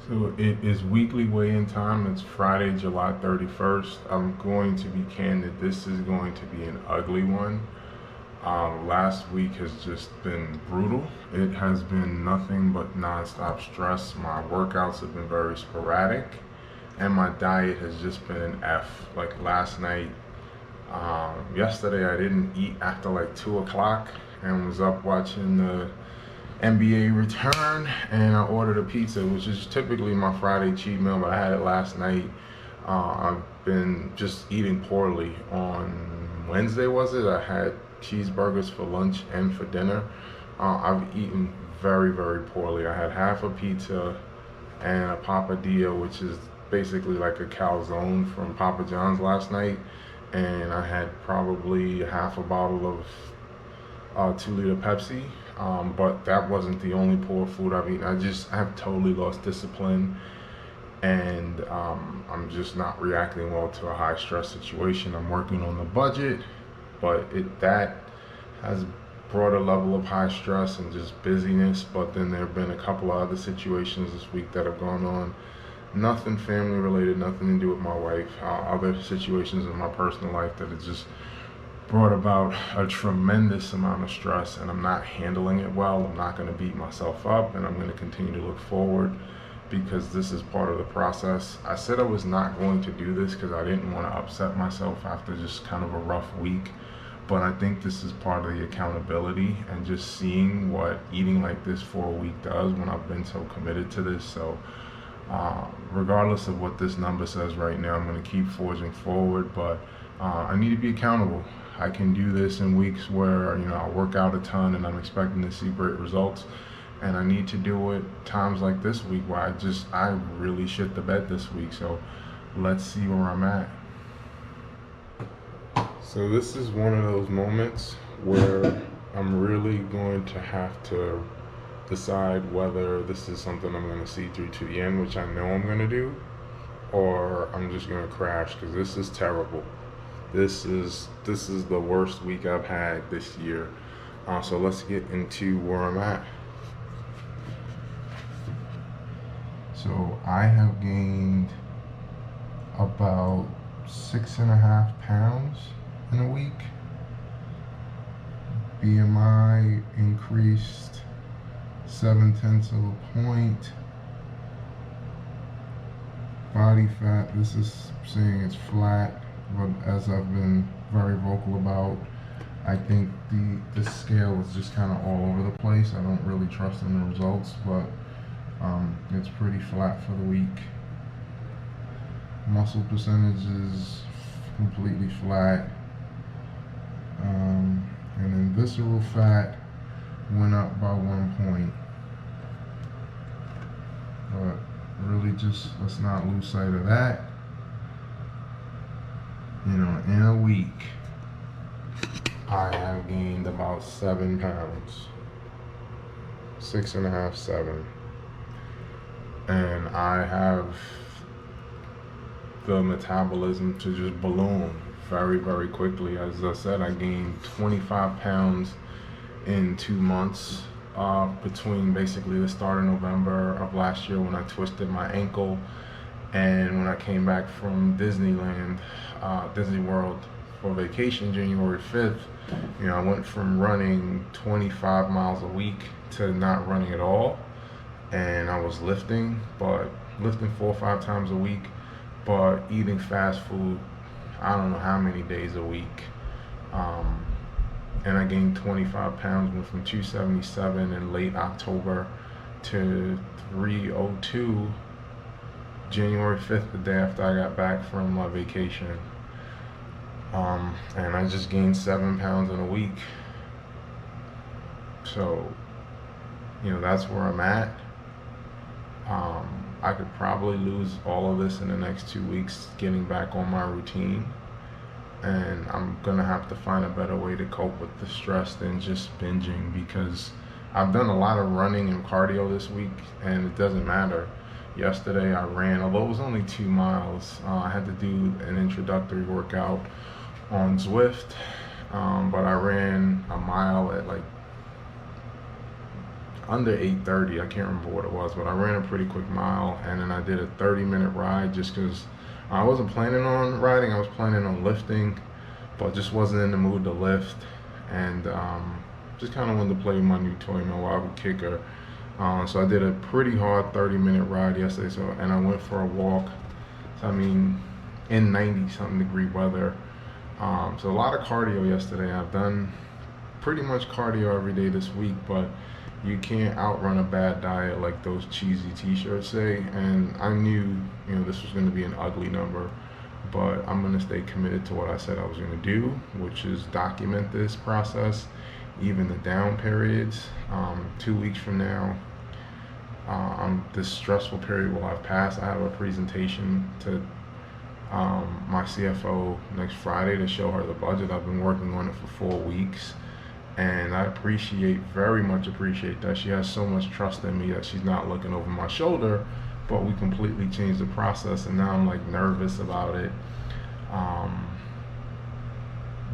So it is weekly weigh-in time. It's Friday, July 31st. I'm going to be candid. This is going to be an ugly one. Last week has just been brutal. It has been nothing but nonstop stress. My workouts have been very sporadic, and my diet has just been an F. Like last night, yesterday I didn't eat after like 2 o'clock and was up watching the NBA return, and I ordered a pizza, which is typically my Friday cheat meal, but I had it last night. I've been just eating poorly. On Wednesday, was it? I had cheeseburgers for lunch and for dinner. I've eaten very, very poorly. I had half a pizza and a papadilla, which is basically like a calzone from Papa John's last night, and I had probably half a bottle of 2 liter Pepsi. But that wasn't the only poor food I've eaten. I have totally lost discipline, and I'm just not reacting well to a high stress situation. I'm working on the budget, but that has brought a level of high stress and just busyness. But then there have been a couple of other situations this week that have gone on. Nothing family related, nothing to do with my wife. Other situations in my personal life that have just brought about a tremendous amount of stress, and I'm not handling it well. I'm not going to beat myself up, and I'm going to continue to look forward because this is part of the process. I said I was not going to do this because I didn't want to upset myself after just kind of a rough week, but I think this is part of the accountability and just seeing what eating like this for a week does when I've been so committed to this. So regardless of what this number says right now, I'm going to keep forging forward, but I need to be accountable. I can do this in weeks where I work out a ton and I'm expecting to see great results, and I need to do it times like this week where I really shit the bed this week. So let's see where I'm at. So this is one of those moments where I'm really going to have to decide whether this is something I'm going to see through to the end, which I know I'm going to do, or I'm just going to crash because this is terrible. This is the worst week I've had this year. So let's get into where I'm at. So I have gained about 6.5 pounds in a week. BMI increased 0.7 of a point. Body fat, this is saying it's flat, but as I've been very vocal about, I think the scale is just kind of all over the place. I don't really trust in the results, but it's pretty flat for the week. Muscle percentage is completely flat, and then visceral fat went up by 1 point. But really, just let's not lose sight of that. In a week, I have gained about 7 pounds. 6.5, 7. And I have the metabolism to just balloon very, very quickly. As I said, I gained 25 pounds in 2 months, between basically the start of November of last year when I twisted my ankle, and when I came back from Disneyland, Disney World for vacation January 5th. I went from running 25 miles a week to not running at all, and I was lifting 4 or 5 times a week, but eating fast food I don't know how many days a week. And I gained 25 pounds, went from 277 in late October to 302 January 5th, the day after I got back from my vacation. And I just gained 7 pounds in a week. So, that's where I'm at. I could probably lose all of this in the next 2 weeks getting back on my routine. And I'm gonna have to find a better way to cope with the stress than just binging, because I've done a lot of running and cardio this week and it doesn't matter. Yesterday I ran, although it was only 2 miles. I had to do an introductory workout on Zwift, but I ran a mile at like under 8:30. I can't remember what it was, but I ran a pretty quick mile, and then I did a 30-minute ride just because I wasn't planning on riding. I was planning on lifting, but just wasn't in the mood to lift, and just kind of wanted to play with my new toy, my Wahoo KICKR. So I did a pretty hard 30-minute ride yesterday. And I went for a walk. So I mean, in 90-something degree weather. So a lot of cardio yesterday. I've done pretty much cardio every day this week, but you can't outrun a bad diet like those cheesy t-shirts say. And I knew, this was going to be an ugly number, but I'm going to stay committed to what I said I was going to do, which is document this process, even the down periods. 2 weeks from now, this stressful period will have passed. I have a presentation to my CFO next Friday to show her the budget. I've been working on it for 4 weeks, and I very much appreciate that she has so much trust in me that she's not looking over my shoulder. But we completely changed the process, and now I'm like nervous about it.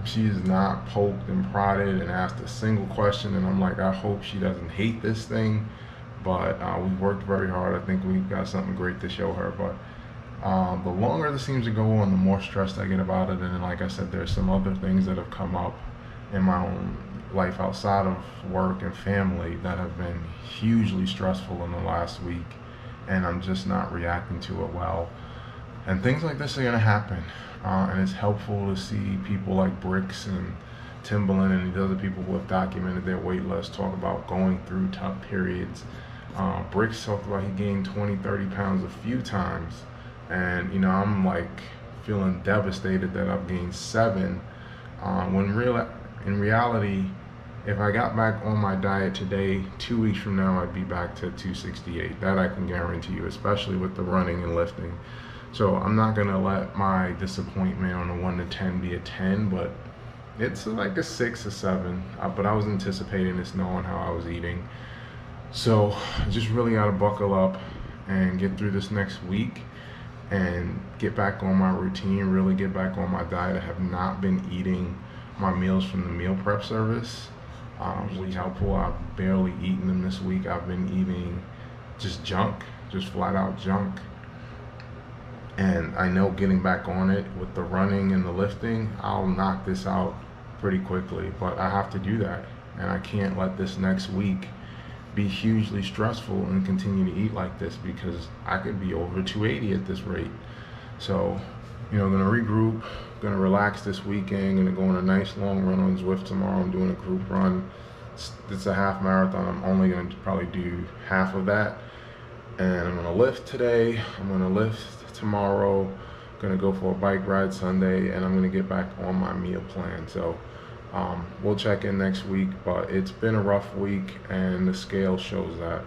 She's not poked and prodded and asked a single question, and I'm like, I hope she doesn't hate this thing. But we've worked very hard. I think we've got something great to show her. But the longer this seems to go on, the more stressed I get about it. And then, like I said, there's some other things that have come up in my own life outside of work and family that have been hugely stressful in the last week, and I'm just not reacting to it well. And things like this are going to happen, and it's helpful to see people like Bricks and Timbaland and these other people who have documented their weight loss talk about going through tough periods. Bricks talked about he gained 20-30 pounds a few times, and I'm like feeling devastated that I've gained 7, when in reality, if I got back on my diet today, 2 weeks from now, I'd be back to 268. That I can guarantee you, especially with the running and lifting. So I'm not going to let my disappointment on a 1 to 10 be a 10, but it's like a 6 or 7. But I was anticipating this knowing how I was eating. So I just really got to buckle up and get through this next week and get back on my routine, really get back on my diet. I have not been eating my meals from the meal prep service. Really helpful. I've barely eaten them this week. I've been eating just junk, just flat out junk. And I know getting back on it with the running and the lifting, I'll knock this out pretty quickly. But I have to do that. And I can't let this next week be hugely stressful and continue to eat like this, because I could be over 280 at this rate. So, gonna regroup, gonna relax this weekend, gonna go on a nice long run on Zwift tomorrow. I'm doing a group run. It's a half marathon. I'm only gonna probably do half of that. And I'm gonna lift today, I'm gonna lift tomorrow, gonna go for a bike ride Sunday, and I'm gonna get back on my meal plan. So we'll check in next week, but it's been a rough week, and the scale shows that.